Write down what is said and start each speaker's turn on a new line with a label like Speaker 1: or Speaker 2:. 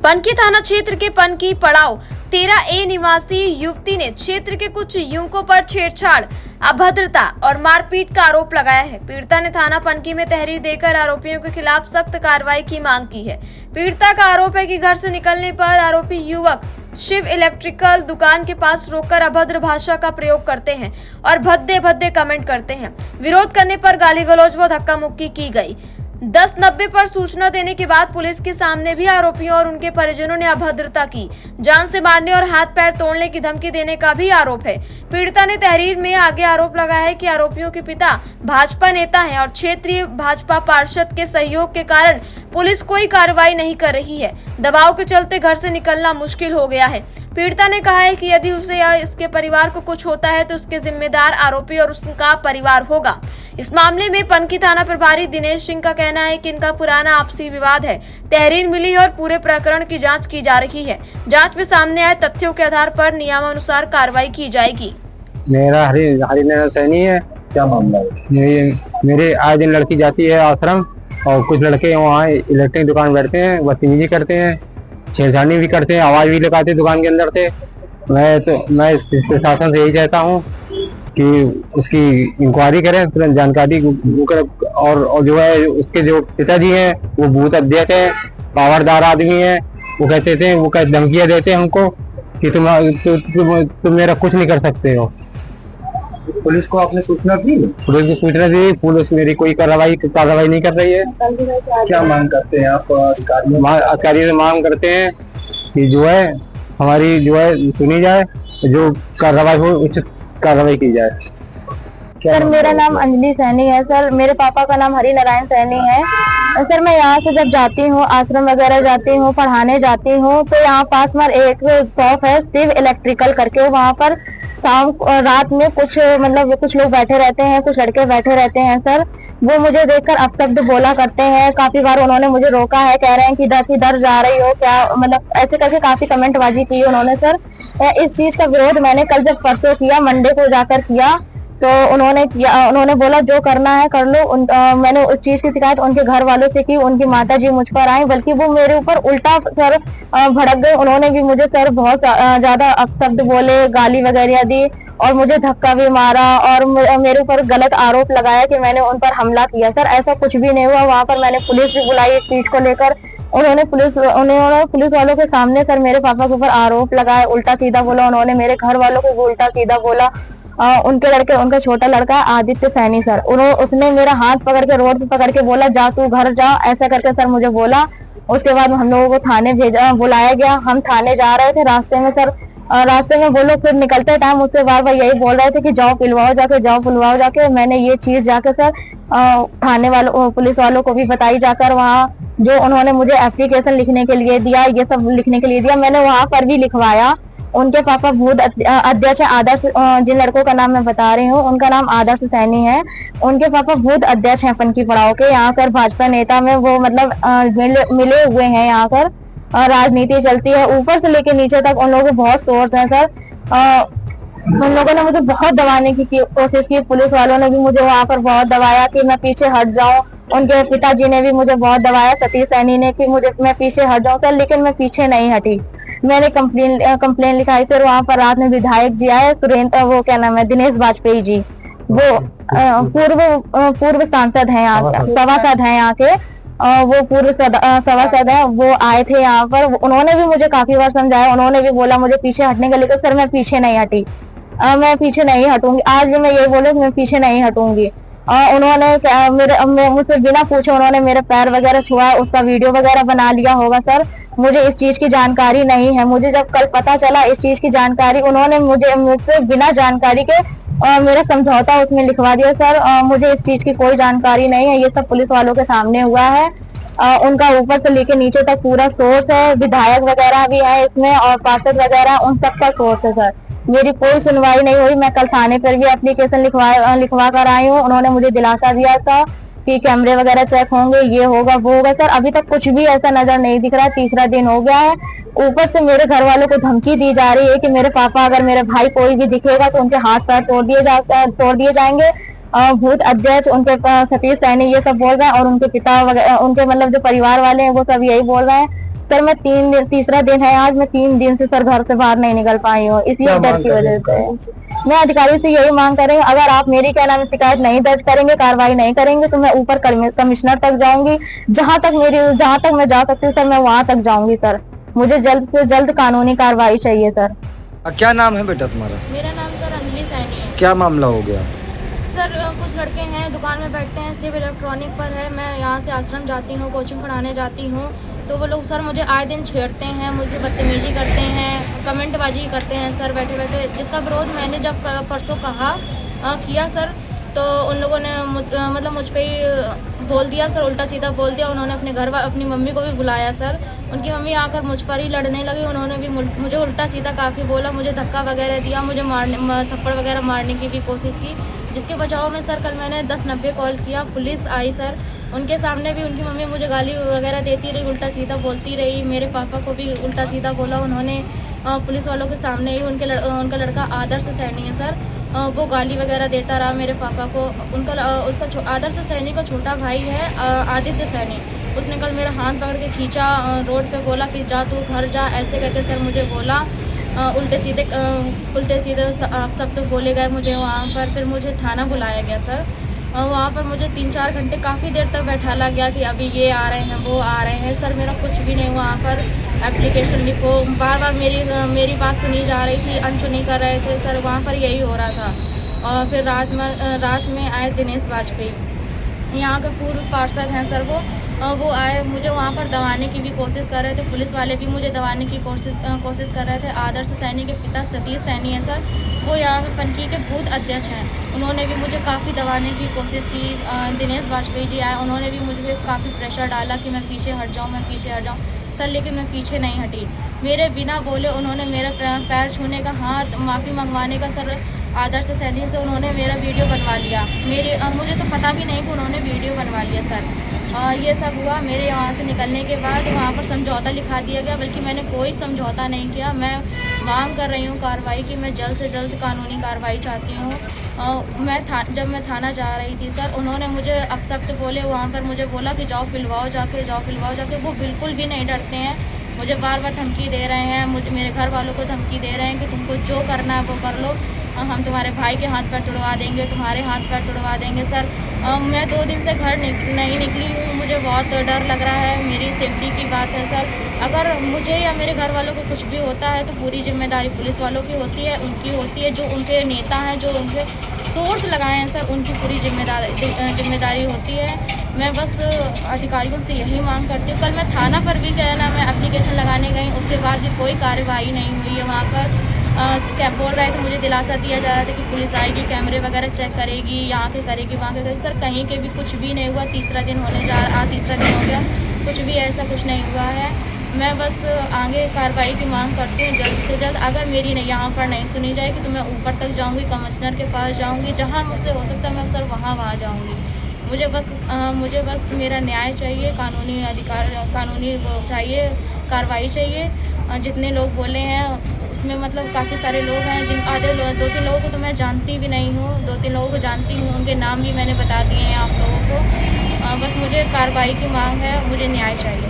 Speaker 1: पनकी थाना क्षेत्र के पनकी पड़ाव 13A निवासी युवती ने क्षेत्र के कुछ युवकों पर छेड़छाड़, अभद्रता और मारपीट का आरोप लगाया है। पीड़िता ने थाना पनकी में तहरीर देकर आरोपियों के खिलाफ सख्त कार्रवाई की मांग की है। पीड़िता का आरोप है कि घर से निकलने पर आरोपी युवक शिव इलेक्ट्रिकल दुकान के पास रोककर अभद्र भाषा का प्रयोग करते हैं और भद्दे भद्दे कमेंट करते हैं। विरोध करने पर गाली गलौज व धक्का मुक्की की गई। 10:90 पर सूचना देने के बाद पुलिस के सामने भी आरोपियों और उनके परिजनों ने अभद्रता की, जान से मारने और हाथ पैर तोड़ने की धमकी देने का भी आरोप है। पीड़िता ने तहरीर में आगे आरोप लगाया है कि आरोपियों के पिता भाजपा नेता हैं और क्षेत्रीय भाजपा पार्षद के सहयोग के कारण पुलिस कोई कार्रवाई नहीं कर रही है। दबाव के चलते घर से निकलना मुश्किल हो गया है। पीड़िता ने कहा है कि यदि उसे या उसके परिवार को कुछ होता है तो उसके जिम्मेदार आरोपी और उसका परिवार होगा। इस मामले में पनकी थाना प्रभारी दिनेश सिंह का कहना है कि इनका पुराना आपसी विवाद है। तहरीर मिली है और पूरे प्रकरण की जांच की जा रही है। जांच में सामने आए तथ्यों के आधार पर नियमानुसार कार्रवाई की जाएगी।
Speaker 2: मेरा हरिनारायण सैनी है।
Speaker 3: क्या मामला है?
Speaker 2: मेरे आए दिन लड़की जाती है आश्रम और कुछ लड़के वहाँ इलेक्ट्रिक दुकान बैठते हैं, बदतमीजी करते हैं, छेड़छाड़ी भी करते हैं, आवाज भी लगाते हैं दुकान के अंदर से। मैं प्रशासन से यही चाहता हूँ कि उसकी इंक्वायरी करें, तुरंत जानकारी और जो है उसके जो पिताजी हैं वो बूथ अध्यक्ष हैं, पावरदार आदमी हैं। वो कहते थे, वो धमकियां देते हैं हमको कि तुम मेरा कुछ नहीं कर सकते हो।
Speaker 3: पुलिस को आपने सूचना दी?
Speaker 2: पुलिस को सूचना दी, पुलिस मेरी कोई कार्रवाई नहीं कर रही है।
Speaker 3: क्या मांग करते हैं आप?
Speaker 2: अधिकारी से मांग करते हैं कि जो है हमारी जो है सुनी जाए, जो कार्रवाई हो उचित कार्रवाई की जाए।
Speaker 4: सर मेरा नाम अंजलि सैनी है। सर मेरे पापा का नाम हरिनारायण सैनी है। सर मैं यहाँ से जब जाती हूँ, आश्रम वगैरह जाती हूँ, पढ़ाने जाती हूँ, तो यहाँ पास में एक शॉप है शिव इलेक्ट्रिकल करके। वहाँ पर शाम रात में कुछ लोग बैठे रहते हैं, कुछ लड़के बैठे रहते हैं। सर वो मुझे देखकर अपशब्द बोला करते हैं। काफी बार उन्होंने मुझे रोका है, कह रहे हैं कि इधर जा रही हो क्या, ऐसे करके काफी कमेंटबाजी की उन्होंने। सर इस चीज का विरोध मैंने कल जब परसों किया, मंडे को जाकर किया, तो उन्होंने बोला जो करना है कर लो। मैंने उस चीज की शिकायत उनके घर वालों से की। उनकी माताजी मुझ पर आई, बल्कि वो मेरे ऊपर उल्टा सर भड़क गए। उन्होंने भी मुझे सर बहुत ज्यादा अपशब्द बोले, गाली वगैरह दी और मुझे धक्का भी मारा और मेरे ऊपर गलत आरोप लगाया कि मैंने उन पर हमला किया। सर ऐसा कुछ भी नहीं हुआ। वहाँ पर मैंने पुलिस भी बुलाई इस चीज को लेकर। उन्होंने पुलिस वालों के सामने सर मेरे पापा के ऊपर आरोप लगाया, उल्टा सीधा बोला। उन्होंने मेरे घर वालों को भी उल्टा सीधा बोला। उनका छोटा लड़का आदित्य सैनी सर, उसने मेरा हाथ पकड़ के रोड पे पकड़ के बोला जा तू घर जा, ऐसा करके सर मुझे बोला। उसके बाद हम लोगों को थाने बुलाया गया। हम थाने जा रहे थे, रास्ते में वो लोग फिर निकलते टाइम मुझसे बार बार यही बोल रहे थे कि जाओ पिलवाओ जाके। मैंने ये चीज जाके सर थाने वालों पुलिस वालों को भी बताई जाकर। वहाँ जो उन्होंने मुझे एप्लीकेशन लिखने के लिए दिया, ये सब लिखने के लिए दिया, मैंने वहाँ पर भी लिखवाया। उनके पापा बूथ अध्यक्ष आदर्श, जिन लड़कों का नाम मैं बता रही हूँ उनका नाम आदर्श सैनी है। उनके पापा बूथ अध्यक्ष हैं पनकी पड़ाव के। यहाँ कर भाजपा नेता में वो मिले हुए हैं। यहाँ कर राजनीति चलती है, ऊपर से लेके नीचे तक उन लोगों को बहुत सोर्स है। सर उन लोगों ने मुझे बहुत दबाने की कोशिश की। पुलिस वालों ने भी मुझे वहाँ पर बहुत दबाया कि मैं पीछे हट जाऊं। उनके पिताजी ने भी मुझे बहुत दबाया, सतीश सैनी ने, कि मैं पीछे हट जाऊं। सर लेकिन मैं पीछे नहीं हटी। मैंने कंप्लेन लिखाई। फिर वहाँ पर रात में विधायक जी आए, दिनेश वाजपेयी जी, वो पूर्व सांसद हैं, सभासद हैं यहाँ के, वो पूर्व सभासद हैं। वो आए थे यहाँ पर। उन्होंने भी मुझे काफी बार समझाया। उन्होंने भी बोला मुझे पीछे हटने का, लेकिन सर मैं पीछे नहीं हटी। मैं पीछे नहीं हटूंगी। आज भी मैं यही बोलूँ कि मैं पीछे नहीं हटूंगी। उन्होंने मुझसे बिना पूछे उन्होंने मेरे पैर वगैरह छुआ, उसका वीडियो वगैरह बना लिया होगा। सर मुझे इस चीज की जानकारी नहीं है। मुझे जब कल पता चला इस चीज की जानकारी, उन्होंने मुझसे बिना जानकारी के मेरा समझौता उसमें लिखवा दिया। सर मुझे इस चीज की कोई जानकारी नहीं है। ये सब पुलिस वालों के सामने हुआ है। उनका ऊपर से लेके नीचे तक पूरा सोर्स है। विधायक वगैरह भी है इसमें और पार्षद वगैरह, उन सबका सोर्स है। सर मेरी कोई सुनवाई नहीं हुई। मैं कल थाने पर भी एप्लीकेशन लिखवा कर आई हूँ। उन्होंने मुझे दिलासा दिया था कि कैमरे वगैरह चेक होंगे, ये होगा वो होगा। सर अभी तक कुछ भी ऐसा नजर नहीं दिख रहा है। तीसरा दिन हो गया है। ऊपर से मेरे घर वालों को धमकी दी जा रही है कि मेरे पापा, अगर मेरे भाई कोई भी दिखेगा तो उनके हाथ पैर तोड़ दिए जाएंगे। बूथ अध्यक्ष उनके सतीश सैनी ये सब बोल रहे हैं और उनके पिता वगैरह, उनके जो परिवार वाले हैं वो सब यही बोल रहे हैं। सर मैं तीसरा दिन है आज, मैं 3 दिन से सर घर से बाहर नहीं निकल पाई हूँ, इसलिए
Speaker 3: क्या
Speaker 4: डर
Speaker 3: मांग
Speaker 4: की
Speaker 3: कर
Speaker 4: वजह
Speaker 3: रहे हैं?
Speaker 4: से मैं अधिकारी से यही मांग कर रही हूँ, अगर आप मेरी क्या नाम है शिकायत नहीं दर्ज करेंगे, कार्रवाई नहीं करेंगे, तो मैं ऊपर कमिश्नर तक जाऊंगी। जहां तक मैं जा सकती हूँ सर, मैं वहां तक जाऊंगी सर। मुझे जल्द से जल्द कानूनी कार्रवाई चाहिए सर।
Speaker 3: क्या नाम है बेटा तुम्हारा?
Speaker 5: मेरा नाम सर अंजलि सैनी है।
Speaker 3: क्या मामला हो गया?
Speaker 5: सर कुछ लड़के हैं दुकान में बैठते हैं, सिर्फ इलेक्ट्रॉनिक पर है। मैं यहाँ से आश्रम जाती हूँ, कोचिंग पढ़ाने जाती हूँ, तो वो लोग सर मुझे आए दिन छेड़ते हैं, मुझे बदतमीजी करते हैं, कमेंटबाजी करते हैं सर बैठे बैठे, जिसका विरोध मैंने जब परसों किया सर, तो उन लोगों ने मुझ पे ही बोल दिया सर, उल्टा सीधा बोल दिया। उन्होंने अपनी मम्मी को भी बुलाया सर, उनकी मम्मी आकर मुझ पर ही लड़ने लगी। उन्होंने भी मुझे उल्टा सीधा काफ़ी बोला, मुझे धक्का वगैरह दिया, मुझे थप्पड़ वगैरह मारने की भी कोशिश की, जिसके बचाव में सर कल मैंने 1090 कॉल किया, पुलिस आई सर। उनके सामने भी उनकी मम्मी मुझे गाली वगैरह देती रही, उल्टा सीधा बोलती रही। मेरे पापा को भी उल्टा सीधा बोला उन्होंने, पुलिस वालों के सामने ही। उनका लड़का आदर्श सैनी है सर, वो गाली वगैरह देता रहा मेरे पापा को। उसका आदर्श सैनी का छोटा भाई है आदित्य सैनी, उसने कल मेरा हाथ पकड़ के खींचा, रोड पे बोला कि जा तू घर जा, ऐसे करके सर मुझे बोला। उल्टे सीधे सब तो बोले गए मुझे वहाँ पर। फिर मुझे थाना बुलाया गया सर, वहाँ पर मुझे 3-4 घंटे काफ़ी देर तक बैठाला गया कि अभी ये आ रहे हैं, वो आ रहे हैं। सर मेरा कुछ भी नहीं हुआ वहाँ पर, एप्लीकेशन लिखो, बार बार मेरी बात सुनी जा रही थी, अनसुनी कर रहे थे सर, वहाँ पर यही हो रहा था। और फिर रात में आए दिनेश वाजपेयी, यहाँ के पूर्व पार्षद हैं सर, वो आए, मुझे वहाँ पर दबाने की भी कोशिश कर रहे थे। पुलिस वाले भी मुझे दबाने की कोशिश कर रहे थे। आदर्श सैनी के पिता सतीश सैनी है सर, वो यहाँ के पनकी के बूथ अध्यक्ष हैं, उन्होंने भी मुझे काफ़ी दबाने की कोशिश की। दिनेश वाजपेयी जी आए, उन्होंने भी मुझे काफ़ी प्रेशर डाला कि मैं पीछे हट जाऊँ सर, लेकिन मैं पीछे नहीं हटी। मेरे बिना बोले उन्होंने मेरा पैर छूने का, हाथ माफ़ी मंगवाने का सर, आदर्श सैनी से उन्होंने मेरा वीडियो बनवा लिया। मुझे तो पता भी नहीं कि उन्होंने वीडियो बनवा लिया सर। ये सब हुआ। मेरे यहाँ से निकलने के बाद वहाँ पर समझौता लिखा दिया गया, बल्कि मैंने कोई समझौता नहीं किया। मैं मांग कर रही हूँ कार्रवाई की, मैं जल्द से जल्द कानूनी कार्रवाई चाहती हूँ। जब मैं थाना जा रही थी सर, उन्होंने मुझे अपशब्द बोले, वहाँ पर मुझे बोला कि जाओ पिलवाओ जाके। वो बिल्कुल भी नहीं डरते हैं, मुझे बार बार धमकी दे रहे हैं, मेरे घर वालों को धमकी दे रहे हैं कि तुमको जो करना है वो कर लो, हम तुम्हारे भाई के हाथ पैर तुड़वा देंगे, तुम्हारे हाथ पैर तुड़वा देंगे सर। मैं 2 दिन से घर नहीं निकली हूँ, मुझे बहुत डर लग रहा है, मेरी सेफ्टी की बात है सर। अगर मुझे या मेरे घर वालों को कुछ भी होता है तो पूरी जिम्मेदारी पुलिस वालों की होती है, उनकी होती है, जो उनके नेता हैं, जो उनके सोर्स लगाए हैं सर, उनकी पूरी जिम्मेदारी होती है। मैं बस अधिकारियों से यही मांग करती हूँ। कल मैं थाना पर भी गया ना, मैं एप्लीकेशन लगाने गई, उसके बाद भी कोई कार्रवाई नहीं हुई है वहाँ पर। क्या बोल रहे थे, मुझे दिलासा दिया जा रहा था कि पुलिस आएगी, कैमरे वगैरह चेक करेगी, यहाँ के करेगी, वहाँ के करेगी। सर कहीं के भी कुछ भी नहीं हुआ। तीसरा दिन हो गया, कुछ भी ऐसा कुछ नहीं हुआ है। मैं बस आगे कार्रवाई की मांग करती हूँ जल्द से जल्द। अगर मेरी नहीं यहाँ पर नहीं सुनी जाएगी तो मैं ऊपर तक जाऊँगी, कमिश्नर के पास जाऊँगी, जहाँ मुझसे हो सकता है मैं सर वहाँ जाऊँगी। मुझे बस मेरा न्याय चाहिए, कानूनी वो चाहिए, कार्रवाई चाहिए। जितने लोग बोले हैं उसमें मतलब काफ़ी सारे लोग हैं, 2-3 लोगों को तो मैं जानती भी नहीं हूँ, 2-3 लोगों को जानती हूँ, उनके नाम भी मैंने बता दिए हैं आप लोगों को। बस मुझे कार्रवाई की मांग है, मुझे न्याय चाहिए।